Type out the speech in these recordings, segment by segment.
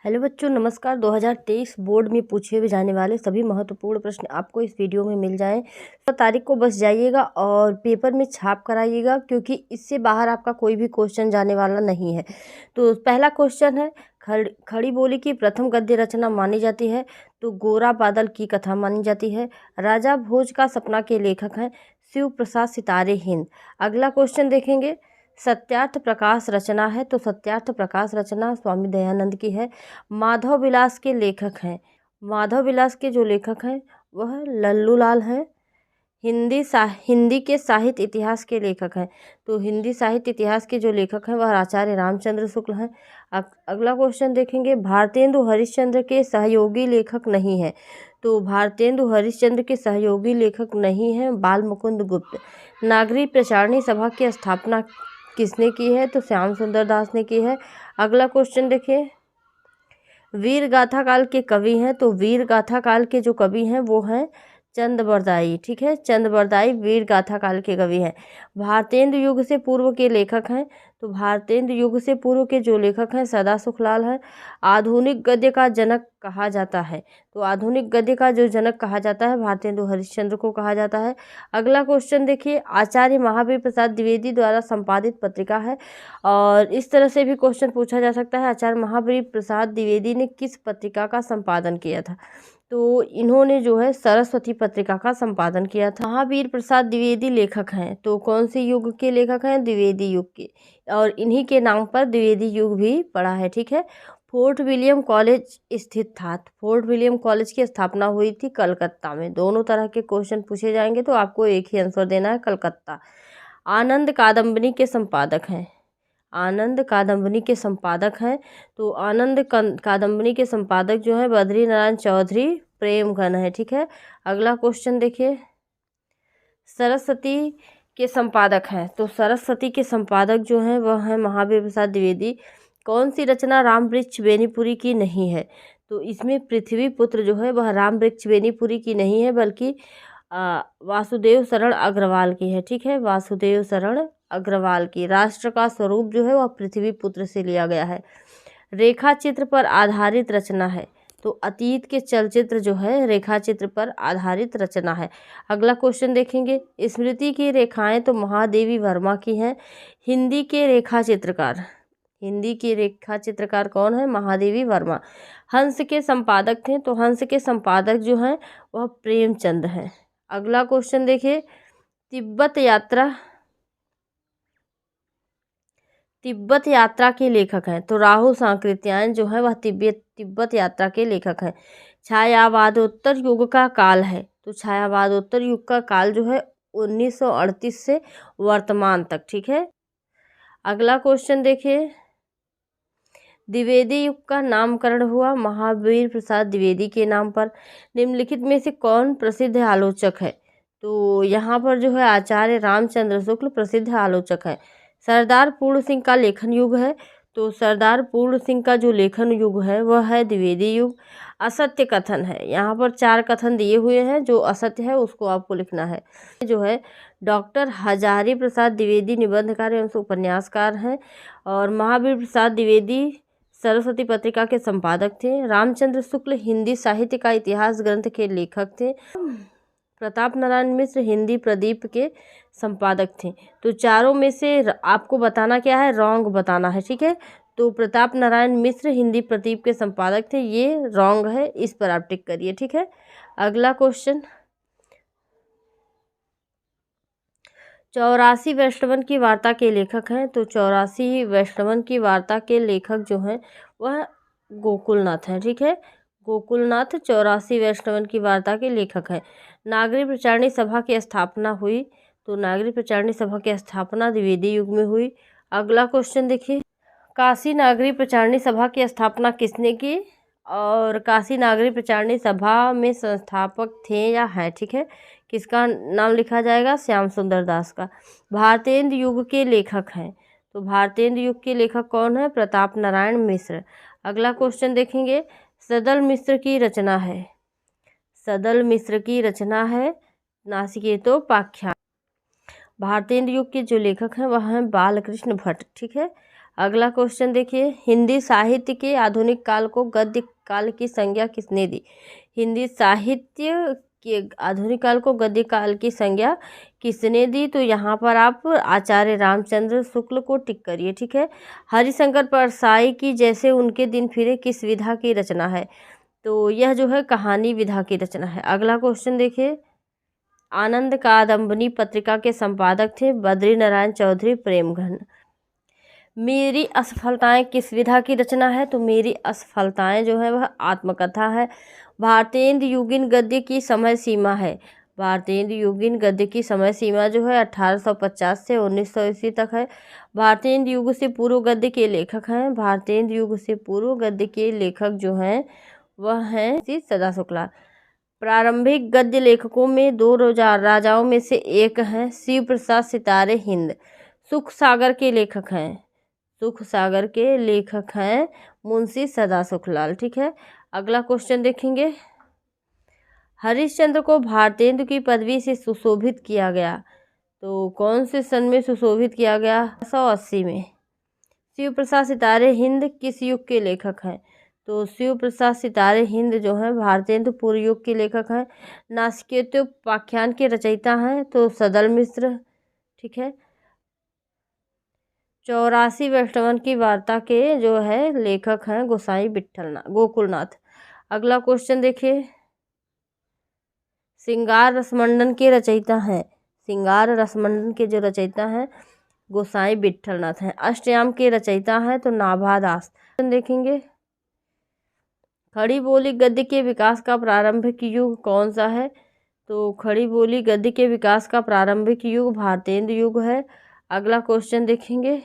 Hello बच्चों, नमस्कार। 2023 board में पूछे हुए जाने वाले सभी महत्वपूर्ण प्रश्न आपको इस वीडियो में मिल जाएं। तो तारीख को बस जाइएगा और पेपर में छाप कराइएगा, क्योंकि इससे बाहर आपका कोई भी क्वेश्चन जाने वाला नहीं है। तो पहला क्वेश्चन है, खड़ी बोली की प्रथम गद्य रचना मानी जाती है तो गोरा बादल की कथा मानी जाती है। राजा भोज का सपना के लेखक हैं शिव प्रसाद सितारे हिंद। अगला क्वेश्चन देखेंगे, सत्यार्थ प्रकाश रचना है तो सत्यार्थ प्रकाश रचना स्वामी दयानंद की है। माधव विलास के लेखक हैं, माधव विलास के जो लेखक हैं वह लल्लू लाल हैं। हिंदी के साहित्य इतिहास के लेखक हैं तो हिंदी साहित्य इतिहास के जो लेखक हैं वह आचार्य रामचंद्र शुक्ल हैं। अगला क्वेश्चन देखेंगे, भारतेंदु हरिश्चंद्र के सहयोगी लेखक नहीं है तो भारतेंदु हरिश्चंद्र के सहयोगी लेखक नहीं हैं बाल मुकुंद गुप्त। नागरिक प्रचारणी सभा की स्थापना किसने की है तो श्याम सुंदर दास ने की है। अगला क्वेश्चन देखिए, वीर गाथा काल के कवि हैं तो वीर गाथा काल के जो कवि हैं वो हैं चंद बरदाई। ठीक है, चंद बरदाई वीर गाथा काल के कवि हैं। भारतेंदु युग से पूर्व के लेखक हैं तो भारतेंदु युग से पूर्व के जो लेखक हैं सदा सुखलाल हैं। आधुनिक गद्य का जनक कहा जाता है तो आधुनिक गद्य का जो जनक कहा जाता है भारतेंदु हरिश्चंद्र को कहा जाता है। अगला क्वेश्चन देखिए, आचार्य महावीर प्रसाद द्विवेदी द्वारा संपादित पत्रिका है और इस तरह से भी क्वेश्चन पूछा जा सकता है, आचार्य महावीर प्रसाद द्विवेदी ने किस पत्रिका का संपादन किया था तो इन्होंने जो है सरस्वती पत्रिका का संपादन किया था। महावीर प्रसाद द्विवेदी लेखक हैं तो कौन से युग के लेखक हैं, द्विवेदी युग के, और इन्हीं के नाम पर द्विवेदी युग भी पड़ा है। ठीक है, फोर्ट विलियम कॉलेज स्थित था, फोर्ट विलियम कॉलेज की स्थापना हुई थी कलकत्ता में। दोनों तरह के क्वेश्चन पूछे जाएंगे तो आपको एक ही आंसर देना है, कलकत्ता। आनंद कादम्बनी के संपादक हैं, आनंद कादम्बनी के संपादक हैं तो आनंद कादम्बनी के संपादक जो है बद्री नारायण चौधरी प्रेमघन है। ठीक है, अगला क्वेश्चन देखिए, सरस्वती के संपादक हैं तो सरस्वती के संपादक जो हैं वह हैं महावीर प्रसाद द्विवेदी। कौन सी रचना राम वृक्ष बेनीपुरी की नहीं है तो इसमें पृथ्वी पुत्र जो है वह राम वृक्ष बेनीपुरी की नहीं है बल्कि वासुदेव शरण अग्रवाल की है। ठीक है, वासुदेव शरण अग्रवाल की। राष्ट्र का स्वरूप जो है वह पृथ्वी पुत्र से लिया गया है। रेखा चित्र पर आधारित रचना है तो अतीत के चलचित्र जो है रेखा चित्र पर आधारित रचना है। अगला क्वेश्चन देखेंगे, स्मृति की रेखाएं तो महादेवी वर्मा की हैं। हिंदी के रेखा चित्रकार, हिंदी की रेखा चित्रकार कौन है, महादेवी वर्मा। हंस के संपादक थे तो हंस के संपादक जो हैं वह प्रेमचंद हैं। अगला क्वेश्चन देखिए, तिब्बत यात्रा के लेखक हैं तो राहुल सांकृत्यायन जो है वह तिब्बत यात्रा के लेखक हैं। छायावादोत्तर युग का काल है तो छायावादोत्तर युग का काल जो है 1938 से वर्तमान तक। ठीक है, अगला क्वेश्चन देखिए, द्विवेदी युग का नामकरण हुआ महावीर प्रसाद द्विवेदी के नाम पर। निम्नलिखित में से कौन प्रसिद्ध आलोचक है तो यहाँ पर जो है आचार्य रामचंद्र शुक्ल प्रसिद्ध आलोचक है। सरदार पूर्ण सिंह का लेखन युग है तो सरदार पूर्ण सिंह का जो लेखन युग है वह है द्विवेदी युग। असत्य कथन है, यहाँ पर 4 कथन दिए हुए हैं, जो असत्य है उसको आपको लिखना है। जो है डॉक्टर हजारी प्रसाद द्विवेदी निबंधकार एवं उपन्यासकार हैं और महावीर प्रसाद द्विवेदी सरस्वती पत्रिका के संपादक थे। रामचंद्र शुक्ल हिंदी साहित्य का इतिहास ग्रंथ के लेखक थे। प्रताप नारायण मिश्र हिंदी प्रदीप के संपादक थे। तो चारों में से आपको बताना क्या है, रॉन्ग बताना है। ठीक है, तो प्रताप नारायण मिश्र हिंदी प्रदीप के संपादक थे, ये रॉन्ग है, इस पर आप टिक करिए। ठीक है, अगला क्वेश्चन, 84 वैष्णवन की वार्ता के लेखक हैं तो 84 वैष्णवन की वार्ता के लेखक जो हैं वह गोकुलनाथ हैं। ठीक है, गोकुलनाथ 84 वैष्णवन की वार्ता के लेखक हैं। नागरिक प्रचारणी सभा की स्थापना हुई तो नागरिक प्रचारणी सभा की स्थापना द्विवेदी युग में हुई। अगला क्वेश्चन देखिए, काशी नागरिक प्रचारणी सभा की स्थापना किसने की और काशी नागरिक प्रचारणी सभा में संस्थापक थे या हैं। ठीक है, किसका नाम लिखा जाएगा, श्याम सुंदर दास का। भारतेंदु युग के लेखक हैं तो भारतेंदु युग के लेखक कौन है, प्रताप नारायण मिश्र। अगला क्वेश्चन देखेंगे, सदल मिश्र की रचना है, सदल मिश्र की रचना है नासिकेतोपाख्यान। भारतेंदु युग के जो लेखक हैं वह हैं बालकृष्ण भट्ट। ठीक है, अगला क्वेश्चन देखिए, हिंदी साहित्य के आधुनिक काल को गद्य काल की संज्ञा किसने दी? हिंदी साहित्य के आधुनिक काल को गद्य काल की संज्ञा किसने दी? तो यहाँ पर आप आचार्य रामचंद्र शुक्ल को टिक करिए। ठीक है। हरिशंकर परसाई की जैसे उनके दिन फिरे किस विधा की रचना है? तो यह जो है कहानी विधा की रचना है। अगला क्वेश्चन देखिए, आनंद कादम्बनी पत्रिका के संपादक थे बद्री नारायण चौधरी प्रेमघन। मेरी असफलताएं किस विधा की रचना है? तो मेरी असफलताएं जो है वह आत्मकथा है। भारतेंदु युगीन गद्य की समय सीमा है। भारतेंदु युगीन गद्य की समय सीमा जो है 1850 से 1900 ईस्वी तक है। भारतेंदु युग से पूर्व गद्य के लेखक हैं। भारतेंदु युग से पूर्व गद्य के लेखक जो हैं वह हैं श्री सदा शुक्ला। प्रारंभिक गद्य लेखकों में दो राजाओं में से एक हैं शिव प्रसाद सितारे हिंद। सुख सागर के लेखक हैं। सुख सागर के लेखक हैं मुंशी सदा सुखलाल। ठीक है। अगला क्वेश्चन देखेंगे, हरिश्चंद्र को भारतेंदु की पदवी से सुशोभित किया गया। तो कौन से सन में सुशोभित किया गया? 1880 में। शिव प्रसाद सितारे हिंद किस युग के लेखक हैं? तो शिव प्रसाद सितारे हिंद जो हैं भारतेंदु पूर्व युग के लेखक हैं। नासिकेत्योपाख्यान के रचयिता हैं तो सदल मिश्र। ठीक है। 84 वैष्णवन की वार्ता के जो है लेखक हैं गोसाई गोकुलनाथ। अगला क्वेश्चन देखिए, श्रृंगार रसमंडन के रचयिता हैं। श्रृंगार रसमंडन के जो रचयिता हैं गोसाई विट्ठलनाथ हैं। अष्टयाम के रचयिता हैं तो नाभा दास। देखेंगे, खड़ी बोली गद्य के विकास का प्रारंभिक युग कौन सा है? तो खड़ी बोली गद्य के विकास का प्रारंभिक युग भारतेंदु युग है। अगला क्वेश्चन देखेंगे,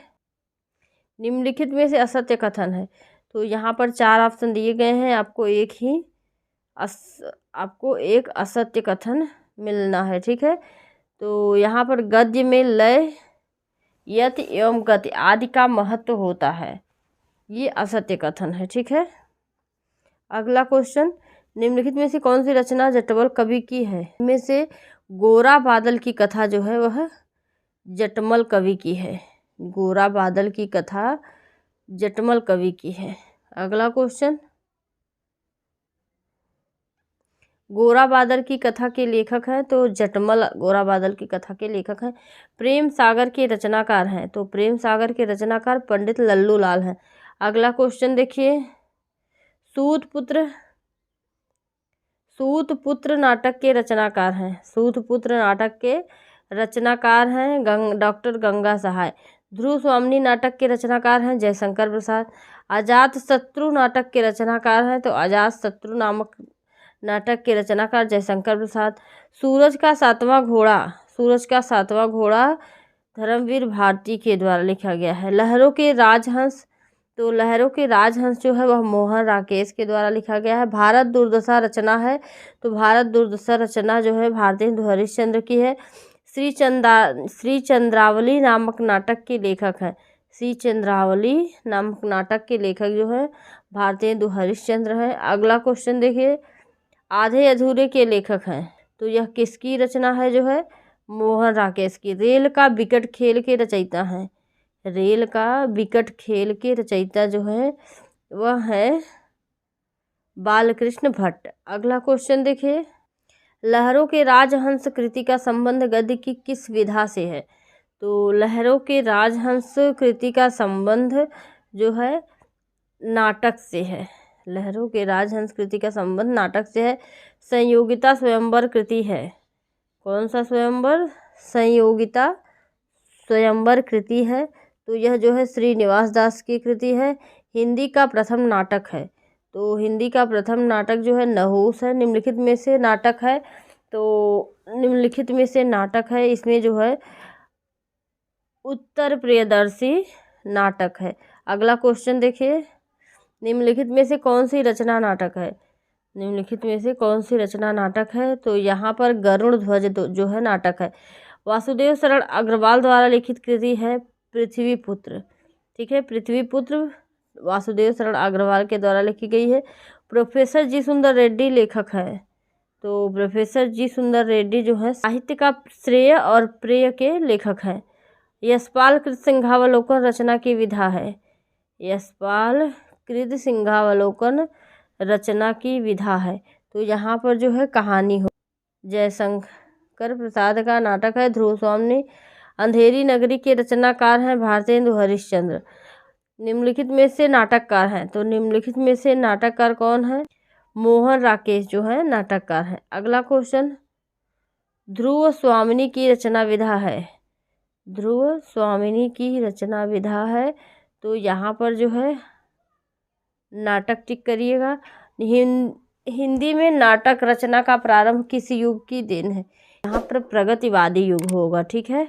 निम्नलिखित में से असत्य कथन है। तो यहाँ पर 4 ऑप्शन दिए गए हैं, आपको एक असत्य कथन मिलना है। ठीक है। तो यहाँ पर गद्य में लय यति एवं गति आदि का महत्व होता है, ये असत्य कथन है। ठीक है। अगला क्वेश्चन, निम्नलिखित में से कौन सी रचना जटमल कवि की है? इनमें से गोरा बादल की कथा जो है वह जटमल कवि की है। गोरा बादल की कथा जटमल कवि की है। अगला क्वेश्चन, गोरा बादल की कथा के लेखक हैं तो जटमल गोरा बादल की कथा के लेखक हैं। प्रेम सागर के रचनाकार हैं तो प्रेम सागर के रचनाकार पंडित लल्लू लाल हैं। अगला क्वेश्चन देखिए, सूत पुत्र नाटक के रचनाकार हैं। सूत पुत्र नाटक के रचनाकार हैं डॉक्टर गंगा सहाय। ध्रुव स्वामिनी नाटक के रचनाकार हैं जयशंकर प्रसाद। अजात शत्रु नाटक के रचनाकार हैं तो अजात शत्रु नामक नाटक के रचनाकार जयशंकर प्रसाद। सूरज का सातवां घोड़ा धर्मवीर भारती के द्वारा लिखा गया है। लहरों के राजहंस जो है वह मोहन राकेश के द्वारा लिखा गया है। भारत दुर्दशा रचना है तो भारत दुर्दशा रचना जो है भारतेंदु हरिश्चंद्र की है। श्री चंद्रावली नामक नाटक के लेखक हैं। श्री चंद्रावली नामक नाटक के लेखक जो है भारतेंदु हरिश्चंद्र हैं। अगला क्वेश्चन देखिए, आधे अधूरे के लेखक हैं तो यह किसकी रचना है? जो है मोहन राकेश की। रेल का विकट खेल के रचयिता हैं। रेल का विकट खेल के रचयिता जो है वह है बालकृष्ण भट्ट। अगला क्वेश्चन देखिए, लहरों के राजहंस कृति का संबंध गद्य की किस विधा से है? तो लहरों के राजहंस कृति का संबंध जो है नाटक से है। लहरों के राजहंस कृति का संबंध नाटक से है। संयोगिता स्वयंवर कृति है। कौन सा स्वयंवर? संयोगिता स्वयंवर कृति है तो यह जो है श्रीनिवास दास की कृति है। हिंदी का प्रथम नाटक है तो हिंदी का प्रथम नाटक जो है नहुस है। निम्नलिखित में से नाटक है इसमें जो है उत्तर प्रियदर्शी नाटक है। अगला क्वेश्चन देखिए, निम्नलिखित में से कौन सी रचना नाटक है? तो यहाँ पर गरुड़ ध्वज जो है नाटक है। वासुदेव शरण अग्रवाल द्वारा लिखित कृति है पृथ्वीपुत्र। ठीक है। पृथ्वीपुत्र वासुदेव शरण अग्रवाल के द्वारा लिखी गई है। प्रोफेसर जी सुंदर रेड्डी लेखक है तो प्रोफेसर जी सुंदर रेड्डी जो है साहित्य का श्रेय और प्रेय के लेखक हैं। यशपाल कृत सिंहावलोकन रचना की विधा है। यशपाल कृत सिंहावलोकन रचना की विधा है। तो यहाँ पर जो है कहानी हो। जयशंकर प्रसाद का नाटक है ध्रुव स्वामी। अंधेरी नगरी के रचनाकार हैं भारतेंदु हरिश्चंद्र। निम्नलिखित में से नाटककार हैं, तो निम्नलिखित में से नाटककार कौन है? मोहन राकेश जो है नाटककार हैं। अगला क्वेश्चन, ध्रुव स्वामिनी की रचना विधा है। ध्रुव स्वामिनी की रचना विधा है, तो यहाँ पर जो है नाटक टिक करिएगा। हिंदी में नाटक रचना का प्रारंभ किस युग की देन है? यहाँ पर प्रगतिवादी युग होगा, ठीक है।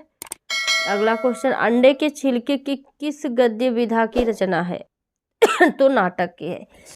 अगला क्वेश्चन, अंडे के छिलके की किस गद्य विधा की रचना है? तो नाटक की है।